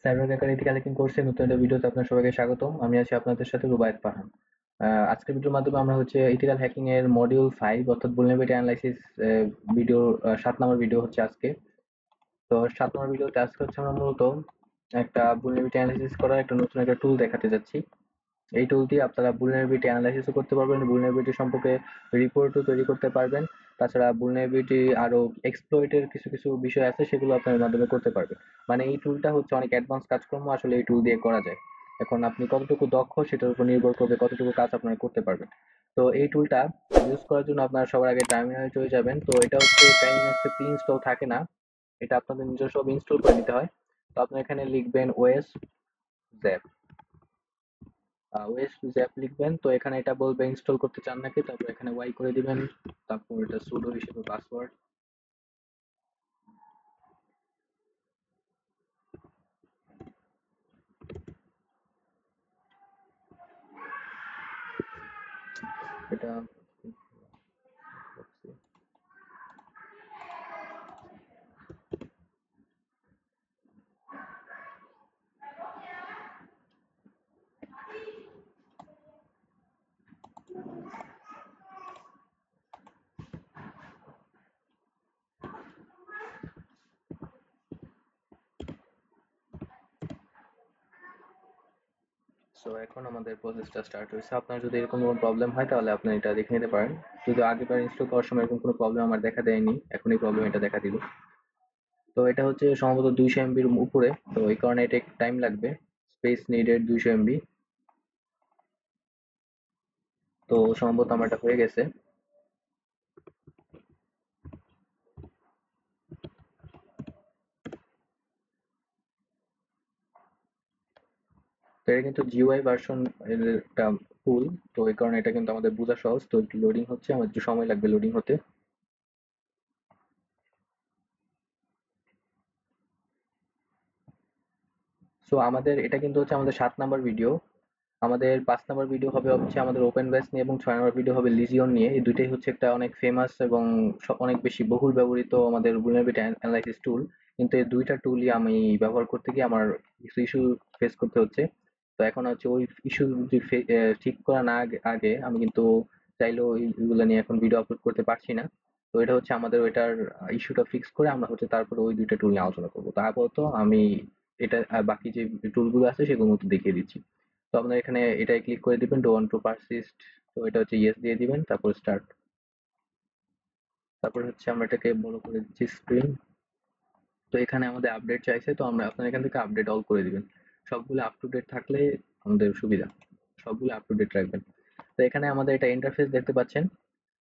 Cyber cracker ethical hacking কোর্সে নতুন একটা ভিডিওতে আপনার সবাইকে স্বাগতম। আমি আছি আপনাদের সাথে রুবায়েত পাঠান। আজকের ভিডিওর মাধ্যমে আমরা হচ্ছে এথিক্যাল হ্যাকিং এর মডিউল 5 অর্থাৎ vulnerability অ্যানালাইসিস ভিডিও 7 নম্বর ভিডিও হচ্ছে আজকে। তো 7 নম্বর ভিডিওতে আজকে হচ্ছে আমরা মূলত একটা vulnerability অ্যানালাইসিস করার একটা নতুন একটা টুল দেখাতে যাচ্ছি। এই টুল দিয়ে আপনারা vulnerability অ্যানালাইসিসও করতে পারবেন, vulnerability সম্পর্কে রিপোর্টও তৈরি করতে পারবেন। তাছাড়া vulnerability আরো exploit এর কিছু কিছু বিষয় আছে সেগুলো আপনার এর মাধ্যমে করতে পারবেন। মানে এই টুলটা হচ্ছে অনেক অ্যাডভান্স কাজকর্ম আসলে এই টুল দিয়ে করা যায়। এখন আপনি কতটুকু দক্ষ সেটার উপর নির্ভর করবে কতটুকু কাজ আপনারা করতে পারবেন। তো এই টুলটা ইউজ করার জন্য আপনারা সবার আগে টার্মিনালে চলে যাবেন। তো এটা হচ্ছে কাইনেক্স এ প্রি ইনস্টল থাকে না, এটা আপনাদের নিজস্ব ইনস্টল করে নিতে হয়। তো আপনারা এখানে লিখবেন ওএস জ্যাপ, ওএস জ্যাপ লিখবেন। তো এখানে এটা বলবে ইনস্টল করতে চান নাকি, তারপর এখানে ওয়াই করে দিবেন, তারপর এটা সুডো হিসেবে পাসওয়ার্ড। এটা সো এখন আমাদের প্রসেসটা স্টার্ট হয়েছে। আপনার যদি এরকম কোনো প্রবলেম হয় তাহলে আপনি এটা দেখে নিতে পারেন। যদি আগেরবার ইনস্টল করার সময় এরকম কোনো প্রবলেম আমার দেখা দেয়নি, এখন এই প্রবলেম এটা দেখা দিল। তো এটা হচ্ছে সম্ভবত 200 এমবির উপরে, তো এই কারণে এটা একটু টাইম লাগবে। Space needed 200 MB. তো সম্ভবত আমার এটা হয়ে গেছে। তো এটা কিন্তু জিইউআই ভার্সন এর একটা টুল, তো এই কারণে এটা কিন্তু আমাদের বোঝা সহজ। তো একটু লোডিং হচ্ছে, আমার একটু সময় লাগবে লোডিং হতে। সো আমাদের এটা কিন্তু হচ্ছে আমাদের 7 নাম্বার ভিডিও। আমাদের 5 নাম্বার ভিডিও হবে হচ্ছে আমাদের ওপেন বেস নিয়ে, এবং 6 নাম্বার ভিডিও হবে লিজিয়ন নিয়ে। এই দুইটাই হচ্ছে একটা অনেক ফেমাস এবং অনেক বেশি বহুল ব্যবহৃত আমাদের vulnerability অ্যানালাইসিস টুল। কিন্তু এই দুইটা টুলই আমি ব্যবহার করতে গিয়ে আমার কিছু ইস্যু ফেস করতে হচ্ছে। তো এখন হচ্ছে ওই ইস্যু যদি ঠিক করা না আগে আমি কিন্তু চাইলেও এইগুলো নিয়ে এখন ভিডিও আপলোড করতে পারছি না। তো এটা হচ্ছে আমাদের ওইটার ইস্যুটা ফিক্স করে আমরা হচ্ছে তারপরে ওই দুইটা টুল নিয়ে আলোচনা করবো। তো আপাতত আমি এটা বাকি যে টুলগুলো আছে সেগুলো মতো দেখিয়ে দিচ্ছি। তো আপনার এখানে এটাই ক্লিক করে দিবেন, ডো ওয়ান্ট টু পারসিস্ট। তো এটা হচ্ছে ইয়েস দিয়ে দিবেন, তারপর স্টার্ট। তারপর হচ্ছে আমরা এটাকে বড় করে দিচ্ছি স্ক্রিন। তো এখানে আমাদের আপডেট চাইছে, তো আমরা আপনার এখান থেকে আপডেট অল করে দিবেন। সবগুলো আপ টু ডেট থাকলে আমাদের সুবিধা, সবগুলো আপ টু ডেট রাখবেন। তো এখানে আমাদের এটা ইন্টারফেস দেখতে পাচ্ছেন।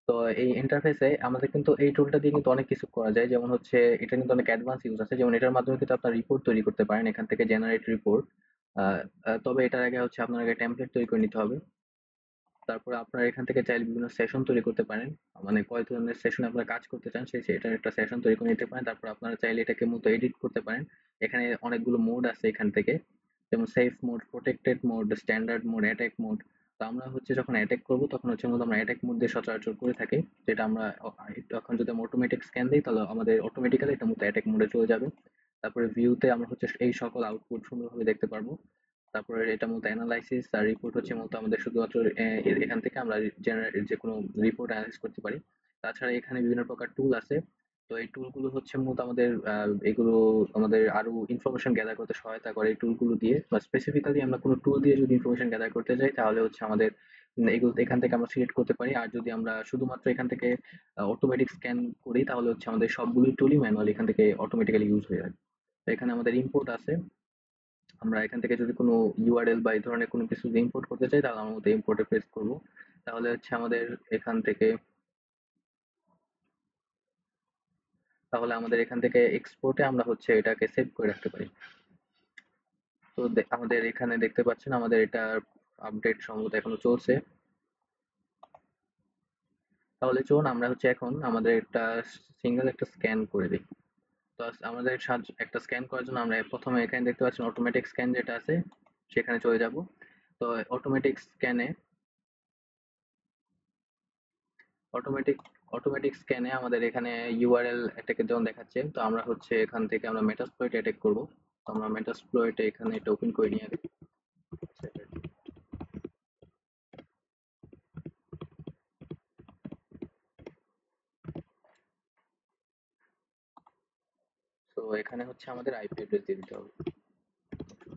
তো এই ইন্টারফেসে আমাদের কিন্তু এই টুলটা দিয়ে কিন্তু অনেক কিছু করা যায়। যেমন হচ্ছে এটা কিন্তু অনেক অ্যাডভান্স ইউজ আছে, যেমন এটার মাধ্যমে কিন্তু আপনার রিপোর্ট তৈরি করতে পারেন এখান থেকে, জেনারেট রিপোর্ট। তবে এটার আগে হচ্ছে আপনার আগে টেমপ্লেট তৈরি করে নিতে হবে। তারপরে আপনারা এখান থেকে চাইলে বিভিন্ন সেশন তৈরি করতে পারেন। মানে কয় ধরনের সেশনে আপনারা কাজ করতে চান সেটার একটা সেশন তৈরি করে নিতে পারেন। তারপর আপনারা চাইলে এটাকে মতো এডিট করতে পারেন। এখানে অনেকগুলো মোড আছে এখান থেকে, যেমন safe mode, protected mode, standard mode, attack mode. তো আমরা হচ্ছে যখন অ্যাটাক করব তখন হচ্ছে মূলত আমরা অ্যাটাক মোড দিয়ে সচরাচর করে থাকি, যেটা আমরা তখন যদি আমরা অটোমেটিক স্ক্যান দিই তাহলে আমাদের অটোমেটিক্যালি এটা মতো অ্যাটাক মোডে চলে যাবে। তারপরে ভিউতে আমরা হচ্ছে এই সকল আউটপুট সুন্দরভাবে দেখতে পারবো। তারপরে এটা মূলত অ্যানালাইসিস আর রিপোর্ট হচ্ছে মূলত আমাদের শুধুমাত্র এখান থেকে আমরা যে কোনো রিপোর্ট অ্যানালাইজ করতে পারি। তাছাড়া এখানে বিভিন্ন প্রকার টুল আছে। তো এই টুলগুলো হচ্ছে মূলত আমাদের এগুলো আমাদের আরো ইনফরমেশন গ্যাদার করতে সহায়তা করে। এই টুলগুলো দিয়ে বা স্পেসিফিক্যালি আমরা কোনো টুল দিয়ে যদি ইনফরমেশন গ্যাদার করতে যাই তাহলে হচ্ছে আমাদের এগুলো এখান থেকে আমরা সিলেক্ট করতে পারি। আর যদি আমরা শুধুমাত্র এখান থেকে অটোমেটিক স্ক্যান করি তাহলে হচ্ছে আমাদের সবগুলো টুলই ম্যানুয়ালি এখান থেকে অটোমেটিক্যালি ইউজ হয়ে যায়। তো এখানে আমাদের ইম্পোর্ট আছে। আমরা এখান থেকে যদি কোনো ইউআরএল বা এই ধরনের কোনো কিছু যদি ইম্পোর্ট করতে চাই তাহলে আমরা মতো ইম্পোর্টে প্রেস করব। তাহলে হচ্ছে আমাদের এখান থেকে এক্সপোর্টে আমরা হচ্ছে এটাকে সেভ করে রাখতে পারি। তো আমাদের এখানে দেখতে পাচ্ছেন আমাদের এটা আপডেট সম্ভবত এখনো চলছে। তাহলে চলুন আমরা হচ্ছে এখন আমাদের একটা সিঙ্গেল একটা স্ক্যান করে দিই। তো আমাদের একটা স্ক্যান করার জন্য আমরা প্রথমে এখানে দেখতে পাচ্ছেন অটোমেটিক স্ক্যান যেটা আছে সেখানে চলে যাব। তো অটোমেটিক স্ক্যানে অটোমেটিক অটোমেটিক স্ক্যানে আমাদের এখানে ইউআরএল অ্যাটাকের যেমন দেখাচ্ছে, তো আমরা হচ্ছে এখান থেকে আমরা মেটাস্প্লয়েট অ্যাটাক করব। আমরা মেটাস্প্লয়েটে এখানে এটা ওপেন করে নিয়ে আগে। তো এখানে হচ্ছে আমাদের আইপি অ্যাড্রেস দিয়ে দিতে হবে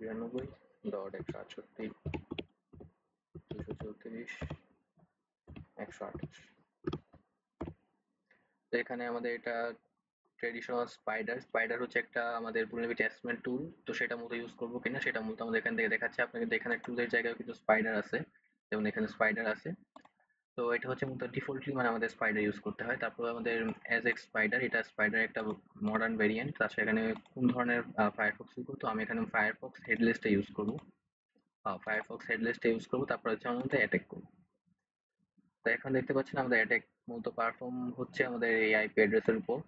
92.168.234.128। তো এখানে আমাদের এটা ট্রেডিশনাল স্পাইডার হচ্ছে একটা আমাদের vulnerability assessment টুল। তো সেটা মূলত ইউজ করবো কিনা সেটা মূলত আমাদের এখান থেকে দেখাচ্ছে। আপনাকে এখানে টুলের জায়গায় কিন্তু স্পাইডার আছে, যেমন এখানে স্পাইডার আছে। তো এটা হচ্ছে মূলত ডিফল্টলি মানে আমাদের স্পাইডার ইউজ করতে হয়। তারপর আমাদের অ্যাজ এক্স স্পাইডার, এটা স্পাইডার একটা মডার্ন ভেরিয়েন্ট। তার সেখানে কোন ধরনের ফায়ারফক্স ইউজ করতো, আমি এখানে ফায়ারফক্স হেডলেসটা ইউজ করবো। ফায়ারফক্স হেডলেসটা ইউজ করবো, তারপর হচ্ছে আমাদের অ্যাটাক করবো। তো এখন দেখতে পাচ্ছেন আমাদের অ্যাটাক মূলত পারফর্ম হচ্ছে আমাদের এই আইপি অ্যাড্রেসের উপর,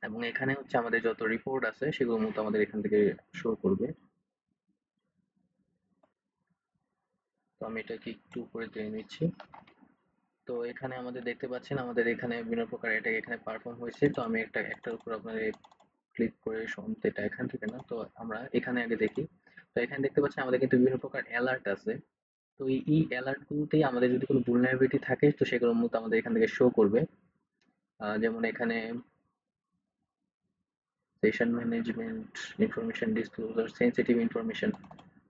এবং এখানে হচ্ছে আমাদের যত রিপোর্ট আছে সেগুলো মূলত আমাদের এখান থেকে শো করবে। তো আমি এটাকে একটু উপরে টেনে নিচ্ছি। তো এখানে আমাদের দেখতে পাচ্ছেন আমাদের এখানে বিভিন্ন প্রকার অ্যাটাক এখানে পারফর্ম হয়েছে। তো আমি একটার উপর আপনাদের ক্লিক করে এটা এখান থেকে না, তো আমরা এখানে আগে দেখি। তো এখানে দেখতে পাচ্ছেন আমাদের কিন্তু বিভিন্ন প্রকার অ্যালার্ট আছে। তো এই অ্যালার্ট গুলোতেই আমাদের যদি কোনো vulnerability থাকে তো সেগুলো মূলত আমাদের এখান থেকে শো করবে। যেমন এখানে session management, information disclosure, sensitive information,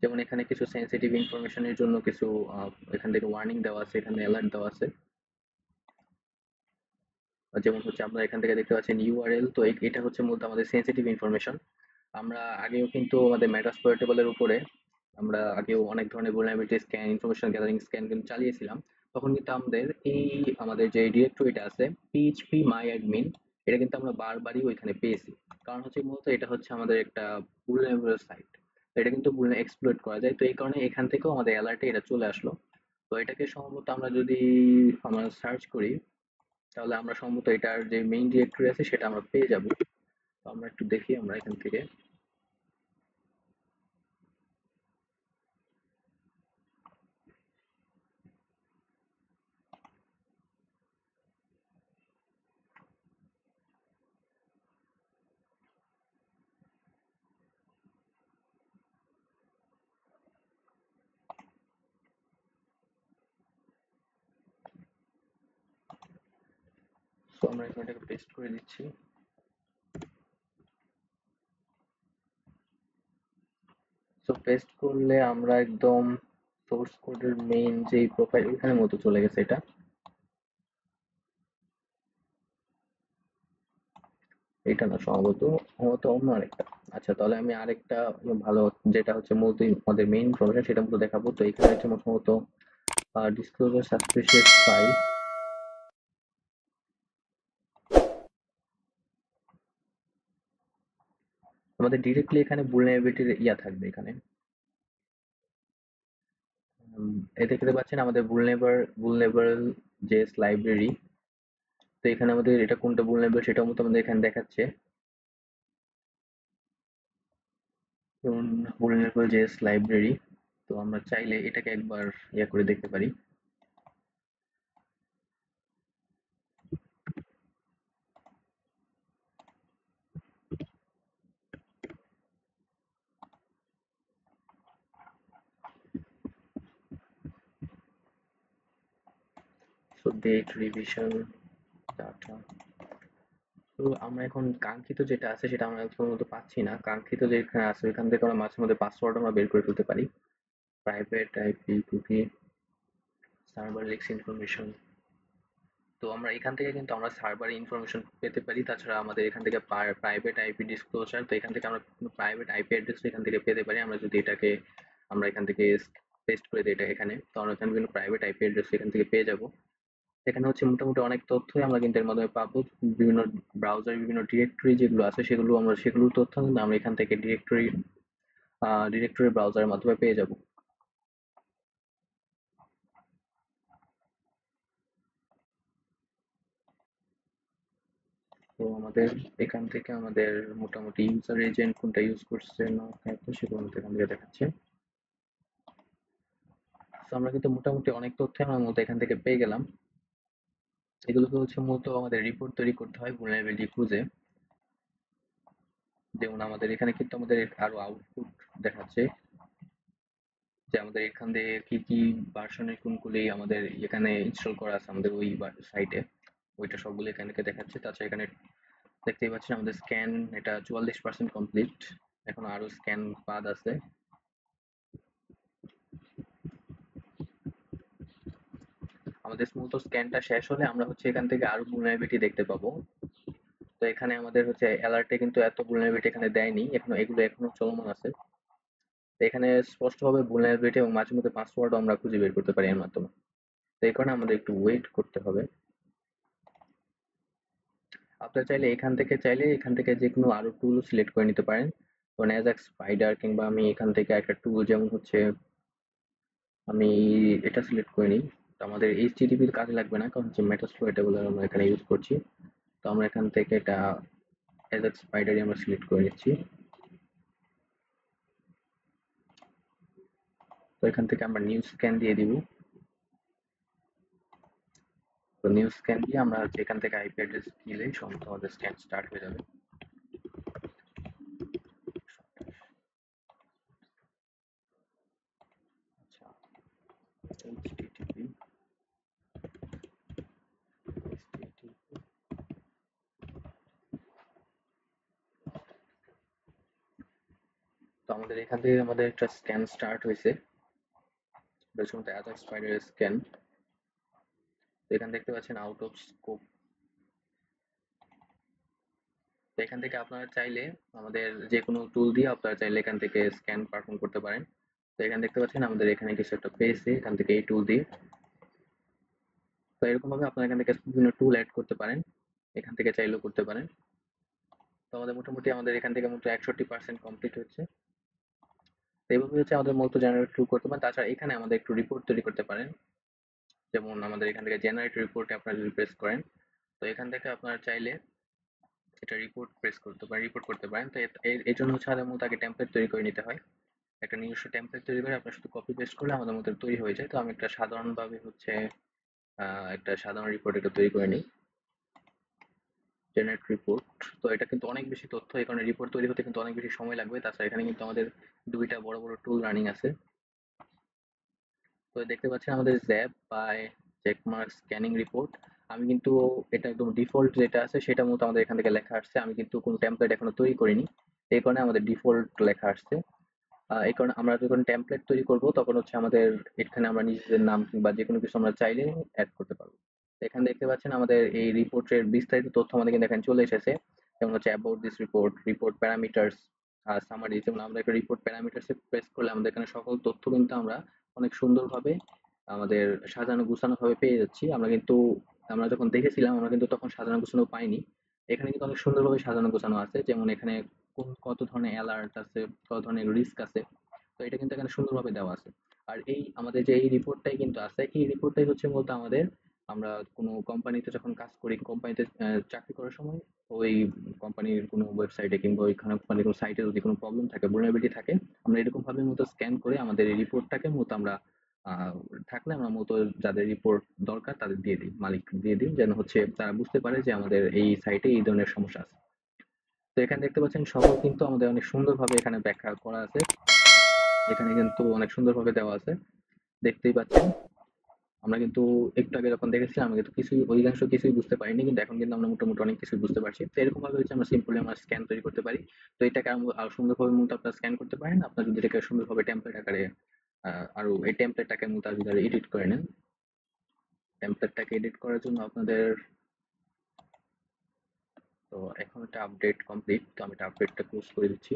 যেমন এখানে কিছু সেনসিটিভ ইনফরমেশনের জন্য কিছু এখান থেকে ওয়ার্নিং দেওয়া আছে, এখানে অ্যালার্ট দেওয়া আছে। যেমন হচ্ছে আপনারা এখান থেকে দেখতে পাচ্ছেন ইউআরএল। তো এটা হচ্ছে মূলত আমাদের সেনসিটিভ ইনফরমেশন। আমরা আগেও কিন্তু আমাদের মেটাস্প্লয়েটেবলের উপরে আমরা আগেও অনেক ধরনের vulnerability scan, information gathering scan কিন্তু চালিয়েছিলাম। তখন কিন্তু আমাদের যে ডিরেক্টরিটা আছে পিএইচপি মাই অ্যাডমিন, এটা কিন্তু আমরা বারবারই ওইখানে পেয়েছি। কারণ হচ্ছে মূলত এটা হচ্ছে আমাদের একটা vulnerable সাইট, এটা কিন্তু এক্সপ্লয়েট করা যায়। তো এই কারণে এখান থেকেও আমাদের অ্যালার্টে এটা চলে আসলো। তো এটাকে সম্ভবত আমরা যদি আমরা সার্চ করি তাহলে আমরা সম্ভবত এটার যে মেইন ডিরেক্টরি আছে সেটা আমরা পেয়ে যাব। তো আমরা একটু দেখি আমরা এখান থেকে। তো আমরা এখন এটাকে পেস্ট করে দিচ্ছি। তো পেস্ট করলে আমরা একদম সোর্স কোডের মেইন যেই প্রোফাইল ওখানে মতো চলে গেছে এটা। এটা না, সম্ভবত অন্য আরেকটা। আচ্ছা, তাহলে আমি আরেকটা ভালো, যেটা হচ্ছে মূলত আমাদের মেইন ইনফরমেশন সেটা মতো দেখাবো। তো এখানে হচ্ছে সম্ভবত ডিসক্লোজার সাসপিশিয়াস ফাইল। আমাদের ডিরেক্টলি এখানে vulnerability ইয়া থাকবে এখানে। এই দেখতে পাচ্ছেন আমাদের vulnerable JS লাইব্রেরি। তো এখানে আমাদের এটা কোনটা vulnerable সেটাও মতো আমাদের এখানে দেখাচ্ছে। যেমন vulnerable JS লাইব্রেরি। তো আমরা চাইলে এটাকে একবার ইয়া করে দেখতে পারি। So date revision data. তো আমরা এখন কাঙ্ক্ষিত যেটা আছে সেটা আমরা এখন মতো পাচ্ছি না। কাঙ্ক্ষিত যেখানে আছে ওইখান থেকে আমরা মাঝে মধ্যে পাসওয়ার্ড আমরা বের করে ফেলতে পারি। Private IP cookie, server links information. তো আমরা এখান থেকে কিন্তু আমরা সার্ভার ইনফরমেশন পেতে পারি। তাছাড়া আমাদের এখান থেকে প্রাইভেট আইপি ডিসক্লোজার, তো এখান থেকে আমরা প্রাইভেট আইপি অ্যাড্রেস এখান থেকে পেতে পারি। আমরা যদি এটাকে আমরা এখান থেকে পেস্ট করে দিই এটা এখানে, তো আমরা এখানে কিন্তু প্রাইভেট আইপি অ্যাড্রেস এখান থেকে পেয়ে যাব। এখানে হচ্ছে মোটামুটি অনেক তথ্যই আমরা কিন্তু এর মাধ্যমে পাবো। বিভিন্ন ব্রাউজার বিভিন্ন ডিরেক্টরি যেগুলো আছে সেগুলোর তথ্য কিন্তু আমরা এখান থেকে ডিরেক্টরি ব্রাউজারের মাধ্যমে পেয়ে যাব। তো আমাদের এখান থেকে আমাদের মোটামুটি ইউজার এজেন্ট কোনটা ইউজ করছে না তো সেগুলো আমাদের এখান থেকে দেখাচ্ছে। তো আমরা কিন্তু মোটামুটি অনেক তথ্য আমরা মূলত এখান থেকে পেয়ে গেলাম। এগুলোকে হচ্ছে মূলত আমাদের রিপোর্ট তৈরি করতে হয় vulnerability খুঁজে। যেমন আমাদের এখানে কিন্তু আমাদের আরো আউটপুট দেখাচ্ছে যে আমাদের এখান থেকে কি কি ভার্সনের কোনগুলি আমাদের এখানে ইনস্টল করা আছে আমাদের ওই সাইটে, ওইটা সবগুলো এখানে দেখাচ্ছে। তাছাড়া এখানে দেখতেই পাচ্ছেন আমাদের স্ক্যান এটা 44% কমপ্লিট, এখন আরো স্ক্যান বাদ আছে। আমাদের স্মুথ স্ক্যানটা শেষ হলে আমরা হচ্ছে এখান থেকে আরো vulnerability দেখতে পাবো। তো এখানে আমাদের হচ্ছে অ্যালার্টে কিন্তু এত vulnerability এখানে দেয়নি, এগুলো এখনো চলমান আছে। তো এখানে স্পষ্টভাবে vulnerability এবং মাঝে মধ্যে পাসওয়ার্ডও আমরা খুঁজে বের করতে পারি এর মাধ্যমে। তো এই কারণে আমাদের একটু ওয়েট করতে হবে। আপনারা চাইলে এখান থেকে যে কোনো আরো টুল সিলেক্ট করে নিতে পারেন। তো অ্যাজাক্স স্পাইডার কিংবা আমি এখান থেকে একটা টুল যেমন হচ্ছে আমি এটা সিলেক্ট করে নিই। তো আমাদের এইচটিটিপির কাজে লাগবে না, কারণ হচ্ছে মেটাস্প্লয়েটেবল আমরা এখানে ইউজ করছি। তো আমরা এখান থেকে এটা অ্যাজাক্স স্পাইডারই আমরা সিলেক্ট করে নিচ্ছি। তো এখান থেকে আমরা নিউ স্ক্যান দিয়ে দিব। তো নিউ স্ক্যান দিয়ে আমরা হচ্ছে এখান থেকে আইপি অ্যাড্রেস দিলেই সম্ভবত আমাদের স্ক্যান স্টার্ট হয়ে যাবে। আচ্ছা, এইচটিটিপি তো আমাদের এখান থেকে আমাদের একটা স্ক্যান স্টার্ট হয়েছে। এটা অ্যাজাক্স স্পাইডারের স্ক্যান। তো এখানে দেখতে পাচ্ছেন আউট অফ স্কোপ। তো এখান থেকে আপনারা চাইলে আমাদের যে কোনো টুল দিয়ে আপনারা চাইলে এখান থেকে স্ক্যান পারফর্ম করতে পারেন। তো এখানে দেখতে পাচ্ছেন আমাদের এখানে কিছু একটা পেয়েছে এখান থেকে এই টুল দিয়ে। তো এরকম ভাবে আপনারা এখান থেকে বিভিন্ন টুল অ্যাড করতে পারেন, এখান থেকে চাইলেও করতে পারেন। তো আমাদের এখান থেকে মোট 61% কমপ্লিট হচ্ছে। তো এইভাবে হচ্ছে আমাদের মূলত জেনারেট টুল করতে পারেন। তাছাড়া এখানে আমাদের একটু রিপোর্ট তৈরি করতে পারেন। যেমন আমাদের এখান থেকে জেনারেট রিপোর্টে আপনারা যদি প্রেস করেন, তো এখান থেকে আপনারা চাইলে এটা রিপোর্ট করতে পারেন। তো এর জন্য হচ্ছে আমাদের মূলত আগে টেমপ্লেট তৈরি করে নিতে হয়। একটা নিজস্ব টেমপ্লেট তৈরি করে আপনার শুধু কপি পেস্ট করলে আমাদের মতো তৈরি হয়ে যায়। তো আমি একটা সাধারণভাবে হচ্ছে একটা সাধারণ রিপোর্ট এটা তৈরি করে নিই। Generate report. তো এটা কিন্তু অনেক বেশি তথ্য, এই কারণে রিপোর্ট তৈরি হতে কিন্তু অনেক বেশি সময় লাগবে। তাছাড়া এখানে কিন্তু আমাদের দুইটা বড় বড় টুল রানিং আছে। তো দেখতে পাচ্ছেন আমাদের ZAP by checkmark scanning report. আমি কিন্তু এটা একদম ডিফল্ট যেটা আছে সেটা মতো আমাদের এখান থেকে লেখা আসছে, আমি কিন্তু কোনো টেমপ্লেট এখনো তৈরি করিনি। এই কারণে আমাদের ডিফল্ট লেখা আসছে। এই কারণে আমরা যখন টেমপ্লেট তৈরি করব তখন হচ্ছে আমাদের এখানে আমরা নিজেদের নাম কিংবা যে কোনো কিছু আমরা চাইলে অ্যাড করতে পারবো। তো এখানে দেখতে পাচ্ছেন আমাদের এই রিপোর্টের বিস্তারিত তথ্য আমাদের কিন্তু এখানে চলে এসেছে। যেমন হচ্ছে about this report, report parameters, summary. যেমন আমরা একটা রিপোর্ট প্যারামিটার্সে প্রেস করলে আমাদের এখানে সকল তথ্য কিন্তু আমরা অনেক সুন্দরভাবে আমাদের সাজানো গুছানো ভাবে পেয়ে যাচ্ছি। আমরা যখন দেখেছিলাম আমরা কিন্তু তখন সাজানো গোছানো পাইনি। এখানে কিন্তু অনেক সুন্দরভাবে সাজানো গোছানো আছে। যেমন এখানে কত ধরনের অ্যালার্ট আছে, কত ধরনের রিস্ক আছে। তো এটা কিন্তু এখানে সুন্দরভাবে দেওয়া আছে। আর এই আমাদের যে এই রিপোর্টটাই কিন্তু আছে, এই রিপোর্টটাই হচ্ছে মূলত আমরা কোনো কোম্পানিতে যখন কাজ করি, কোম্পানিতে চাকরি করার সময় ওই কোম্পানির কোনো ওয়েবসাইটে কিংবা ওইখানে কোম্পানির কোনো সাইটে যদি কোনো প্রবলেম থাকে, vulnerability থাকে, আমরা এরকম ভাবে মূলত স্ক্যান করে আমাদের এই রিপোর্টটাকে মূলত আমরা আহ, থাকলে আমরা মূলত যাদের রিপোর্ট দরকার তাদের দিয়ে দিই, মালিক দিয়ে দিই, যেন হচ্ছে তারা বুঝতে পারে যে আমাদের এই সাইটে এই ধরনের সমস্যা আছে। তো এখানে দেখতে পাচ্ছেন সকল কিন্তু আমাদের অনেক সুন্দরভাবে এখানে ব্যাখ্যা করা আছে। এখানে কিন্তু অনেক সুন্দরভাবে দেওয়া আছে, দেখতেই পাচ্ছেন। আমরা কিন্তু একটু আগে যখন দেখেছিলাম আমি কিন্তু অধিকাংশ কিছুই বুঝতে পারিনি, কিন্তু এখন কিন্তু আমরা মোটামুটি অনেক কিছুই বুঝতে পারছি। তো এরকম ভাবে হচ্ছে আমরা সিম্পলি আমরা স্ক্যান তৈরি করতে পারি। তো এটাকে আরো সুন্দরভাবে মূলত আপনারা স্ক্যান করতে পারেন, আপনার যদি এটাকে সুন্দরভাবে টেমপ্লেট আকারে আরো এই টেমপ্লেটটাকে মূলত যদি এডিট করে নেন। টেমপ্লেটটাকে এডিট করার জন্য আপনাদের, তো এখন এটা আপডেট কমপ্লিট, তো আমি এটা আপডেটটা ক্লোজ করে দিচ্ছি।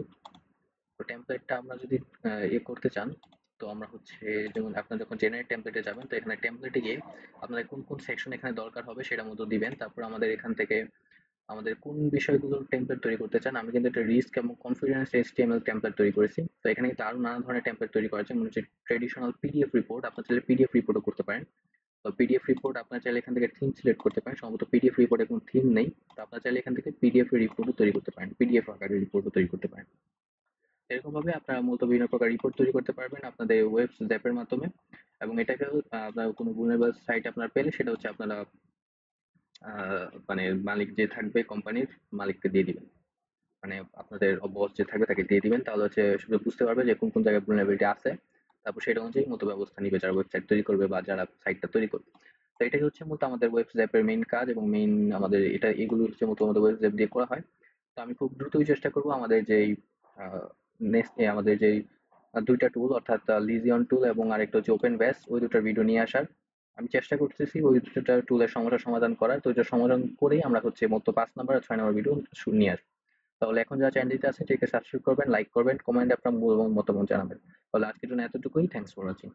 তো টেমপ্লেটটা আমরা যদি করতে চান, তো আমরা হচ্ছে যেমন আপনার যখন জেনারেট টেমপ্লেটে যাবেন, তো এখানে টেমপ্লেটে গিয়ে আপনাদের কোন কোন সেকশন এখানে দরকার হবে সেটা মতো দিবেন। তারপর আমাদের এখান থেকে আমাদের কোন বিষয়গুলোর টেমপ্লেট তৈরি করতে চান, আমি কিন্তু একটা রিস্ক এবং কনফিডেন্স এইচটিএমএল টেমপ্লেট তৈরি করেছি। তো এখানে কিন্তু আরো নানা ধরনের টেমপ্লেট তৈরি করা আছে, মনে হচ্ছে ট্রেডিশনাল পিডিএফ রিপোর্ট, আপনার চাইলে পিডিএফ রিপোর্টও করতে পারেন। তো পিডিএফ রিপোর্ট আপনার চাইলে এখান থেকে থিম সিলেক্ট করতে পারেন, সম্ভবত পিডিএফ রিপোর্টে কোনো থিম নেই। তো আপনার চাইলে এখান থেকে পিডিএফ রিপোর্টও তৈরি করতে পারেন, পিডিএফ আকারের রিপোর্টও তৈরি করতে পারেন। এরকম ভাবে আপনারা মূলত বিভিন্ন প্রকার রিপোর্ট তৈরি করতে পারবেন আপনাদের ওয়েব অ্যাপের মাধ্যমে। এবং এটাকে আপনার কোনো vulnerable সাইট আপনার পেলে সেটা হচ্ছে আপনারা মানে মালিক যে থাকবে কোম্পানির মালিককে দিয়ে দিবেন। মানে আপনাদের বস যে থাকবে তাকে দিয়ে দিবেন, তাহলে হচ্ছে সে বুঝতে পারবে যে কোন কোন জায়গায় vulnerability আছে। তারপর সেটা অনুযায়ী মতো ব্যবস্থা নিবে যারা ওয়েবসাইট তৈরি করবে বা যারা সাইটটা তৈরি করবে। তো এটাই হচ্ছে মূলত আমাদের ওয়েবসাইটের মেইন কাজ এবং মেইন আমাদের এগুলো হচ্ছে মূলত আমাদের ওয়েবসাইট দিয়ে করা হয়। তো আমি খুব দ্রুতই চেষ্টা করব আমাদের যেই নেক্সট আমাদের যেই দুইটা টুল অর্থাৎ লিজিয়ন টুল এবং আরেকটা হচ্ছে ওপেন ব্যাস, ওই দুটার ভিডিও নিয়ে আসার। আমি চেষ্টা করতেছি ওই দুটা টুলের সমস্যার সমাধান করার। তো ওইটার সমাধান করেই আমরা হচ্ছে মতো 5 নাম্বার আর 6 নাম্বার ভিডিও নিয়ে আসবো। তাহলে এখন যারা চ্যানেলটিতে আছে সেটাকে সাবস্ক্রাইব করবেন, লাইক করবেন, কমেন্টে আপনার মূল্যবান মতামত জানাবেন। তাহলে আজকের জন্য এতটুকুই। Thanks for watching.